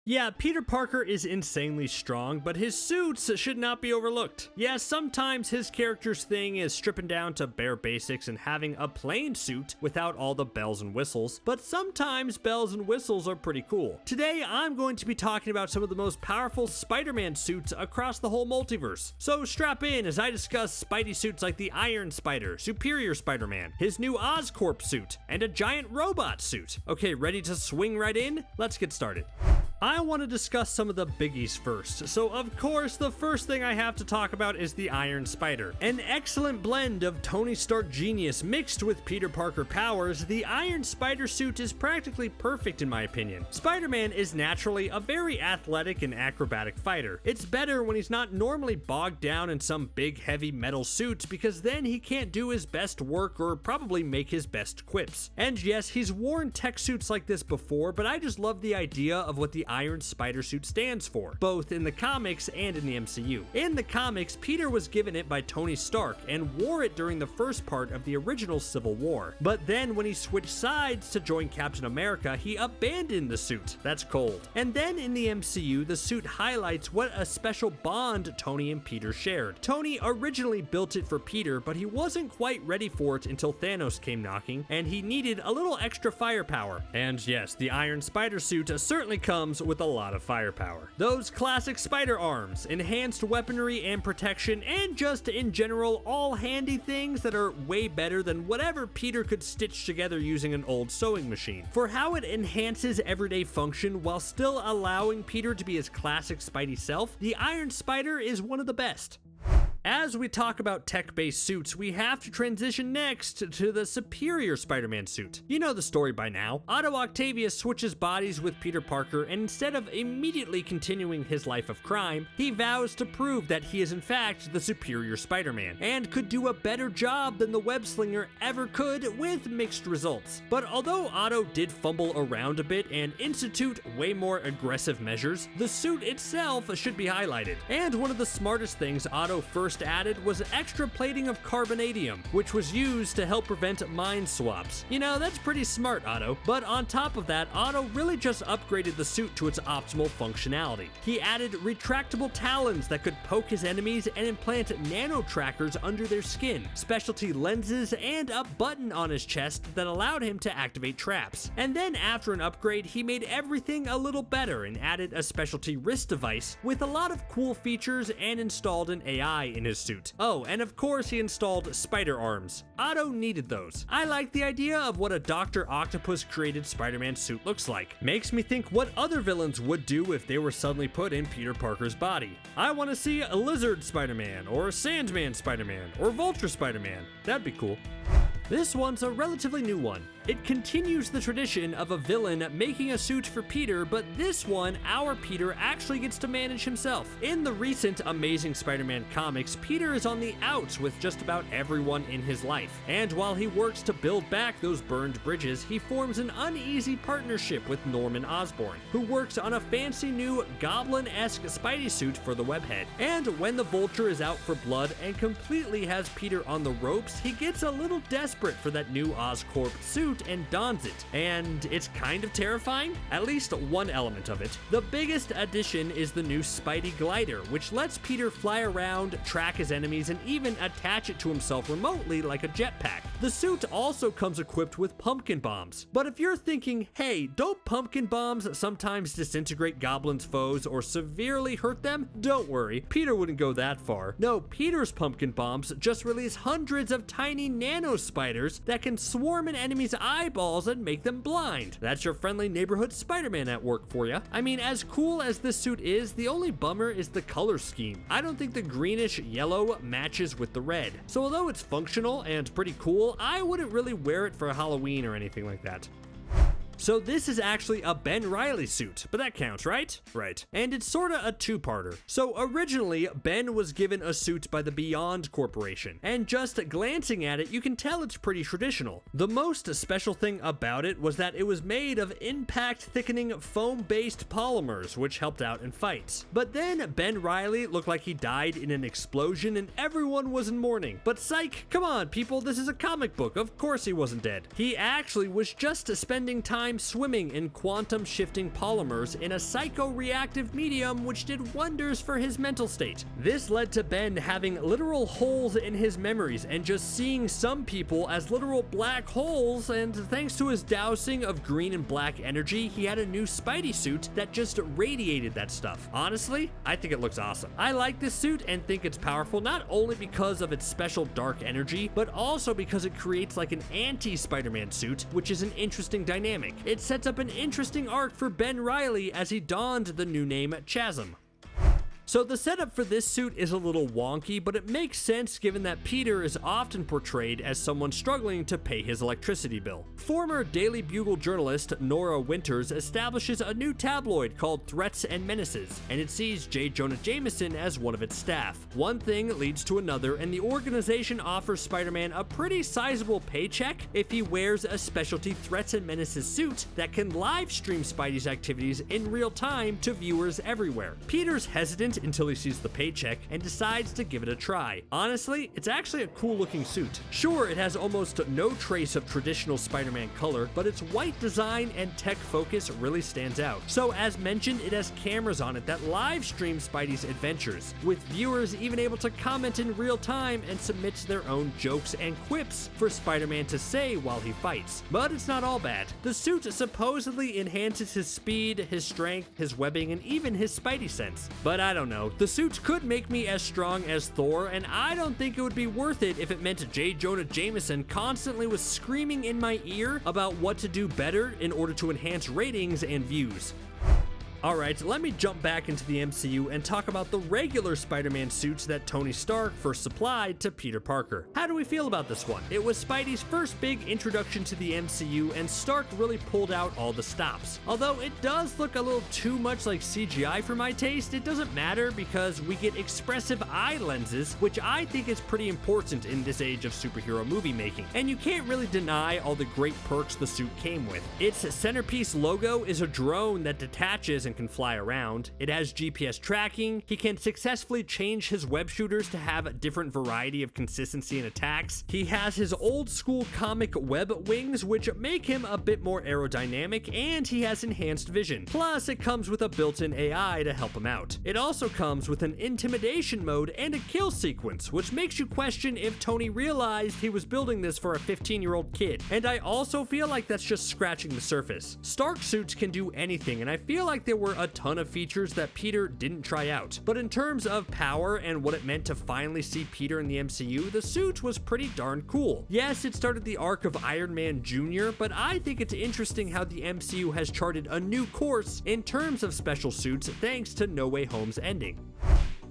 Yeah, Peter Parker is insanely strong, but his suits should not be overlooked. Yes, sometimes his character's thing is stripping down to bare basics and having a plain suit without all the bells and whistles, but sometimes bells and whistles are pretty cool. Today, I'm going to be talking about some of the most powerful Spider-Man suits across the whole multiverse. So strap in as I discuss Spidey suits like the Iron Spider, Superior Spider-Man, his new Oscorp suit, and a giant robot suit. Okay, ready to swing right in? Let's get started. I want to discuss some of the biggies first, so of course the first thing I have to talk about is the Iron Spider. An excellent blend of Tony Stark genius mixed with Peter Parker powers, the Iron Spider suit is practically perfect in my opinion. Spider-Man is naturally a very athletic and acrobatic fighter. It's better when he's not normally bogged down in some big heavy metal suit because then he can't do his best work or probably make his best quips. And yes, he's worn tech suits like this before, but I just love the idea of what the Iron Spider suit stands for, both in the comics and in the MCU. In the comics, Peter was given it by Tony Stark and wore it during the first part of the original Civil War. But then when he switched sides to join Captain America, he abandoned the suit. That's cold. And then in the MCU, the suit highlights what a special bond Tony and Peter shared. Tony originally built it for Peter, but he wasn't quite ready for it until Thanos came knocking, and he needed a little extra firepower. And yes, the Iron Spider suit certainly comes with a lot of firepower. Those classic spider arms, enhanced weaponry and protection, and just in general all handy things that are way better than whatever Peter could stitch together using an old sewing machine. For how it enhances everyday function while still allowing Peter to be his classic Spidey self, the Iron Spider is one of the best. As we talk about tech-based suits, we have to transition next to the Superior Spider-Man suit. You know the story by now. Otto Octavius switches bodies with Peter Parker, and instead of immediately continuing his life of crime, he vows to prove that he is in fact the Superior Spider-Man, and could do a better job than the web-slinger ever could with mixed results. But although Otto did fumble around a bit and institute way more aggressive measures, the suit itself should be highlighted. And one of the smartest things Otto first added was extra plating of carbonadium, which was used to help prevent mind swaps. You know, that's pretty smart, Otto. But on top of that, Otto really just upgraded the suit to its optimal functionality. He added retractable talons that could poke his enemies and implant nano trackers under their skin, specialty lenses, and a button on his chest that allowed him to activate traps. And then after an upgrade, he made everything a little better and added a specialty wrist device with a lot of cool features and installed an AI in his suit. Oh, and of course he installed spider arms. Otto needed those. I like the idea of what a Dr. Octopus created Spider-Man suit looks like. Makes me think what other villains would do if they were suddenly put in Peter Parker's body. I want to see a Lizard Spider-Man, or a Sandman Spider-Man, or Vulture Spider-Man. That'd be cool. This one's a relatively new one. It continues the tradition of a villain making a suit for Peter, but this one, our Peter, actually gets to manage himself. In the recent Amazing Spider-Man comics, Peter is on the outs with just about everyone in his life. And while he works to build back those burned bridges, he forms an uneasy partnership with Norman Osborn, who works on a fancy new Goblin-esque Spidey suit for the Webhead. And when the Vulture is out for blood and completely has Peter on the ropes, he gets a little desperate for that new Oscorp suit and dons it, and it's kind of terrifying, at least one element of it. The biggest addition is the new Spidey glider, which lets Peter fly around, track his enemies, and even attach it to himself remotely like a jetpack. The suit also comes equipped with pumpkin bombs, but if you're thinking, hey, don't pumpkin bombs sometimes disintegrate goblins' foes or severely hurt them? Don't worry, Peter wouldn't go that far. No, Peter's pumpkin bombs just release hundreds of tiny nano spiders that can swarm an enemy's eyeballs and make them blind. That's your friendly neighborhood Spider-Man at work for ya. I mean, as cool as this suit is, the only bummer is the color scheme. I don't think the greenish yellow matches with the red. So although it's functional and pretty cool, I wouldn't really wear it for Halloween or anything like that. So this is actually a Ben Reilly suit, but that counts, right? Right. And it's sorta a two-parter. So originally, Ben was given a suit by the Beyond Corporation, and just glancing at it, you can tell it's pretty traditional. The most special thing about it was that it was made of impact-thickening foam-based polymers, which helped out in fights. But then Ben Reilly looked like he died in an explosion and everyone was in mourning. But psych, come on people, this is a comic book, of course he wasn't dead. He actually was just spending time time swimming in quantum shifting polymers in a psychoreactive medium which did wonders for his mental state. This led to Ben having literal holes in his memories and just seeing some people as literal black holes, and thanks to his dousing of green and black energy, he had a new Spidey suit that just radiated that stuff. Honestly, I think it looks awesome. I like this suit and think it's powerful not only because of its special dark energy, but also because it creates like an anti-Spider-Man suit, which is an interesting dynamic. It sets up an interesting arc for Ben Reilly as he donned the new name Chasm. So the setup for this suit is a little wonky, but it makes sense given that Peter is often portrayed as someone struggling to pay his electricity bill. Former Daily Bugle journalist Nora Winters establishes a new tabloid called Threats and Menaces, and it sees J. Jonah Jameson as one of its staff. One thing leads to another, and the organization offers Spider-Man a pretty sizable paycheck if he wears a specialty Threats and Menaces suit that can live stream Spidey's activities in real time to viewers everywhere. Peter's hesitant until he sees the paycheck and decides to give it a try. Honestly, it's actually a cool looking suit. Sure, it has almost no trace of traditional Spider-Man color, but its white design and tech focus really stands out. So as mentioned, it has cameras on it that live stream Spidey's adventures, with viewers even able to comment in real time and submit their own jokes and quips for Spider-Man to say while he fights. But it's not all bad. The suit supposedly enhances his speed, his strength, his webbing, and even his Spidey sense. But I don't know. The suits could make me as strong as Thor, and I don't think it would be worth it if it meant J. Jonah Jameson constantly was screaming in my ear about what to do better in order to enhance ratings and views. Alright, let me jump back into the MCU and talk about the regular Spider-Man suits that Tony Stark first supplied to Peter Parker. How do we feel about this one? It was Spidey's first big introduction to the MCU, and Stark really pulled out all the stops. Although it does look a little too much like CGI for my taste, it doesn't matter because we get expressive eye lenses, which I think is pretty important in this age of superhero movie making. And you can't really deny all the great perks the suit came with. Its centerpiece logo is a drone that detaches and can fly around. It has GPS tracking. He can successfully change his web shooters to have a different variety of consistency and attacks. He has his old school comic web wings, which make him a bit more aerodynamic, and he has enhanced vision. Plus, it comes with a built-in AI to help him out. It also comes with an intimidation mode and a kill sequence, which makes you question if Tony realized he was building this for a 15-year-old kid. And I also feel like that's just scratching the surface. Stark suits can do anything, and I feel like there were a ton of features that Peter didn't try out. But in terms of power and what it meant to finally see Peter in the MCU, the suit was pretty darn cool. Yes, it started the arc of Iron Man Jr., but I think it's interesting how the MCU has charted a new course in terms of special suits thanks to No Way Home's ending.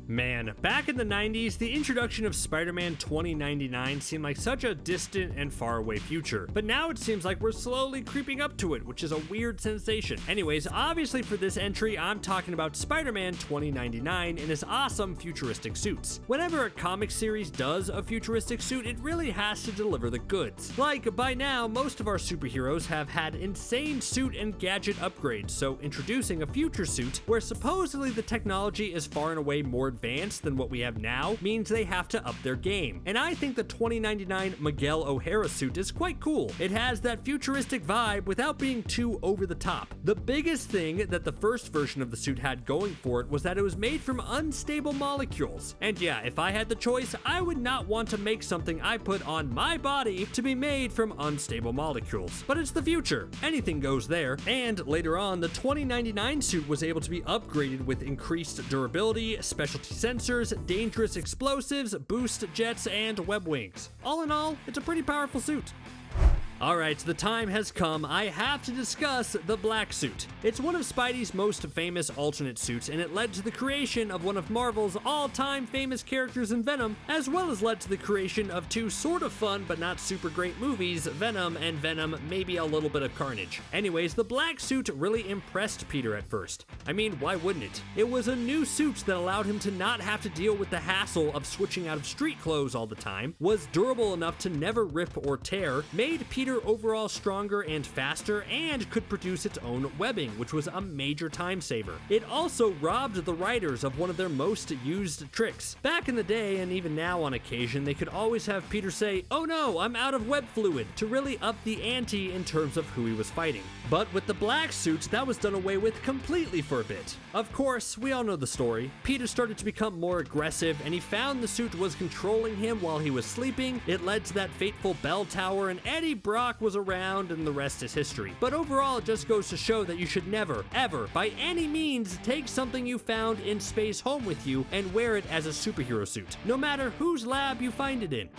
Man, back in the 90s, the introduction of Spider-Man 2099 seemed like such a distant and faraway future, but now it seems like we're slowly creeping up to it, which is a weird sensation. Anyways, obviously for this entry, I'm talking about Spider-Man 2099 in his awesome futuristic suits. Whenever a comic series does a futuristic suit, it really has to deliver the goods. Like, by now, most of our superheroes have had insane suit and gadget upgrades, so introducing a future suit, where supposedly the technology is far and away more advanced than what we have now, means they have to up their game. And I think the 2099 Miguel O'Hara suit is quite cool. It has that futuristic vibe without being too over the top. The biggest thing that the first version of the suit had going for it was that it was made from unstable molecules. And yeah, if I had the choice, I would not want to make something I put on my body to be made from unstable molecules. But it's the future. Anything goes there. And later on, the 2099 suit was able to be upgraded with increased durability, specialty sensors, dangerous explosives, boost jets, and web wings. All in all, it's a pretty powerful suit. Alright, the time has come. I have to discuss the black suit. It's one of Spidey's most famous alternate suits, and it led to the creation of one of Marvel's all-time famous characters in Venom, as well as led to the creation of two sort of fun but not super great movies, Venom and Venom, maybe a little bit of Carnage. Anyways, the black suit really impressed Peter at first. I mean, why wouldn't it? It was a new suit that allowed him to not have to deal with the hassle of switching out of street clothes all the time, was durable enough to never rip or tear, made Peter Peter overall stronger and faster and could produce its own webbing, which was a major time saver. It also robbed the writers of one of their most used tricks. Back in the day, and even now on occasion, they could always have Peter say, "Oh no, I'm out of web fluid," to really up the ante in terms of who he was fighting. But with the black suits, that was done away with completely for a bit. Of course, we all know the story. Peter started to become more aggressive, and he found the suit was controlling him while he was sleeping. It led to that fateful bell tower, and Eddie Brock was around, and the rest is history. But overall, it just goes to show that you should never, ever, by any means, take something you found in space home with you and wear it as a superhero suit, no matter whose lab you find it in.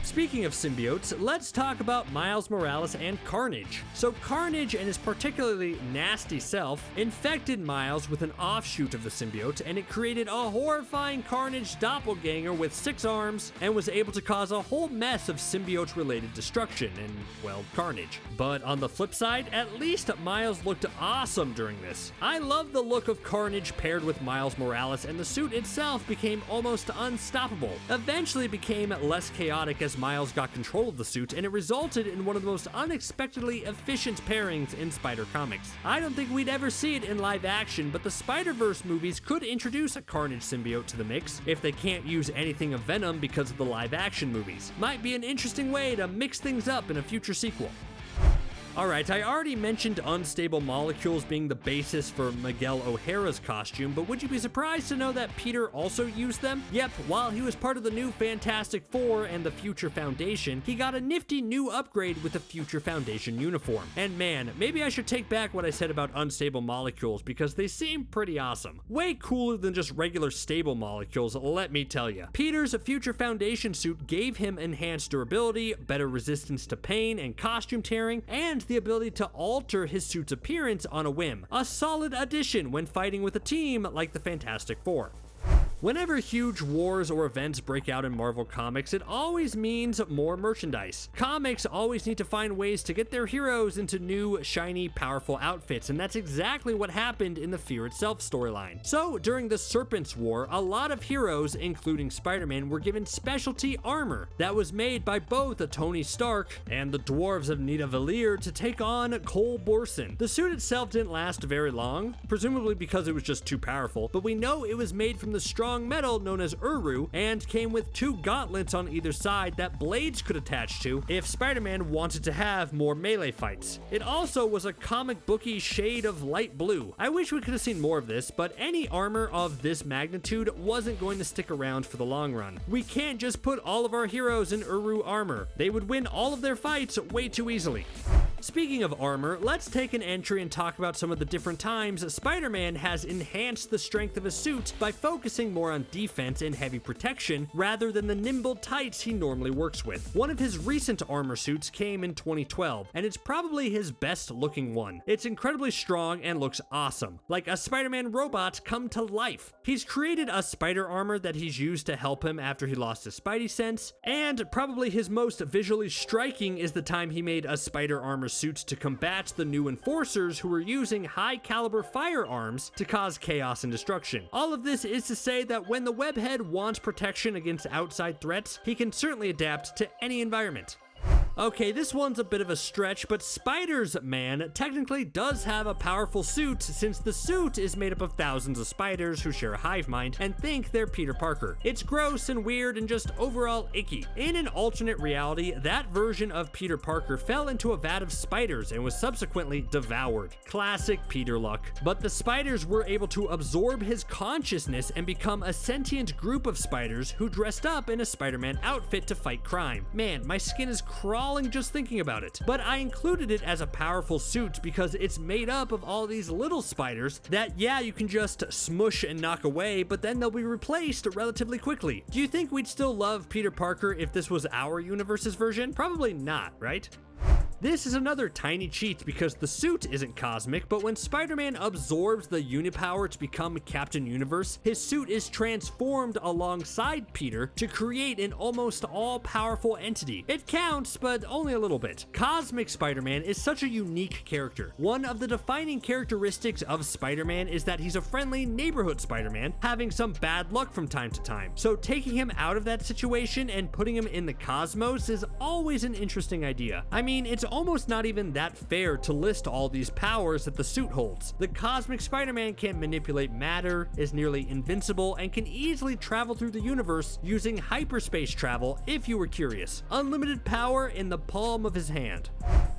Speaking of symbiotes, let's talk about Miles Morales and Carnage. So Carnage and his particularly nasty self infected Miles with an offshoot of the symbiote, and it created a horrifying Carnage doppelganger with 6 arms and was able to cause a whole mess of symbiote-related destruction and, well, carnage. But on the flip side, at least Miles looked awesome during this. I love the look of Carnage paired with Miles Morales, and the suit itself became almost unstoppable. Eventually it became less chaotic as Miles got control of the suit, and it resulted in one of the most unexpectedly efficient pairings in Spider Comics. I don't think we'd ever see it in live action, but the Spider-Verse movies could introduce a Carnage symbiote to the mix if they can't use anything of Venom because of the live action movies. Might be an interesting way to mix things up in a future sequel. Alright, I already mentioned unstable molecules being the basis for Miguel O'Hara's costume, but would you be surprised to know that Peter also used them? Yep, while he was part of the new Fantastic Four and the Future Foundation, he got a nifty new upgrade with the Future Foundation uniform. And man, maybe I should take back what I said about unstable molecules because they seem pretty awesome. Way cooler than just regular stable molecules, let me tell ya. Peter's Future Foundation suit gave him enhanced durability, better resistance to pain and costume tearing, and the ability to alter his suit's appearance on a whim. A solid addition when fighting with a team like the Fantastic Four. Whenever huge wars or events break out in Marvel Comics, it always means more merchandise. Comics always need to find ways to get their heroes into new, shiny, powerful outfits, and that's exactly what happened in the Fear Itself storyline. So, during the Serpent's War, a lot of heroes, including Spider-Man, were given specialty armor that was made by both Tony Stark and the dwarves of Nidavellir to take on Cole Borson. The suit itself didn't last very long, presumably because it was just too powerful, but we know it was made from the strong metal known as Uru and came with 2 gauntlets on either side that blades could attach to if Spider-Man wanted to have more melee fights. It also was a comic booky shade of light blue. I wish we could have seen more of this, but any armor of this magnitude wasn't going to stick around for the long run. We can't just put all of our heroes in Uru armor. They would win all of their fights way too easily. Speaking of armor, let's take an entry and talk about some of the different times Spider-Man has enhanced the strength of his suit by focusing more on defense and heavy protection rather than the nimble tights he normally works with. One of his recent armor suits came in 2012, and it's probably his best looking one. It's incredibly strong and looks awesome, like a Spider-Man robot come to life. He's created a spider armor that he's used to help him after he lost his spidey sense, and probably his most visually striking is the time he made a spider armor suits to combat the new enforcers who were using high caliber firearms to cause chaos and destruction. All of this is to say that when the webhead wants protection against outside threats, he can certainly adapt to any environment. Okay, this one's a bit of a stretch, but Spiders-Man technically does have a powerful suit since the suit is made up of thousands of spiders who share a hive mind and think they're Peter Parker. It's gross and weird and just overall icky. In an alternate reality, that version of Peter Parker fell into a vat of spiders and was subsequently devoured. Classic Peter luck. But the spiders were able to absorb his consciousness and become a sentient group of spiders who dressed up in a Spider-Man outfit to fight crime. Man, my skin is crawling just thinking about it. But I included it as a powerful suit because it's made up of all these little spiders that, yeah, you can just smush and knock away, but then they'll be replaced relatively quickly. Do you think we'd still love Peter Parker if this was our universe's version? Probably not, right? This is another tiny cheat because the suit isn't cosmic, but when Spider-Man absorbs the Unipower to become Captain Universe, his suit is transformed alongside Peter to create an almost all-powerful entity. It counts, but only a little bit. Cosmic Spider-Man is such a unique character. One of the defining characteristics of Spider-Man is that he's a friendly neighborhood Spider-Man, having some bad luck from time to time. So taking him out of that situation and putting him in the cosmos is always an interesting idea. I mean, it's almost not even that fair to list all these powers that the suit holds. The Cosmic Spider-Man can manipulate matter, is nearly invincible, and can easily travel through the universe using hyperspace travel if you were curious. Unlimited power in the palm of his hand.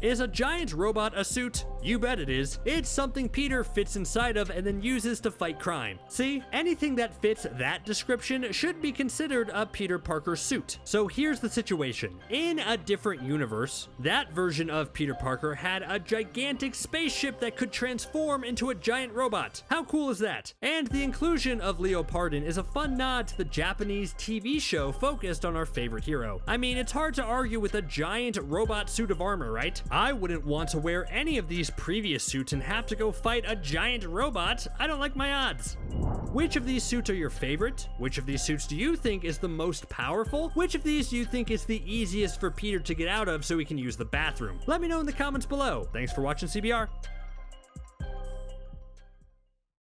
Is a giant robot a suit? You bet it is. It's something Peter fits inside of and then uses to fight crime. See, anything that fits that description should be considered a Peter Parker suit. So here's the situation. In a different universe, that version of Peter Parker had a gigantic spaceship that could transform into a giant robot. How cool is that? And the inclusion of Leo Pardon is a fun nod to the Japanese TV show focused on our favorite hero. I mean, it's hard to argue with a giant robot suit of armor, right? I wouldn't want to wear any of these previous suits and have to go fight a giant robot. I don't like my odds. Which of these suits are your favorite? Which of these suits do you think is the most powerful? Which of these do you think is the easiest for Peter to get out of so he can use the bathroom? Let me know in the comments below. Thanks for watching CBR.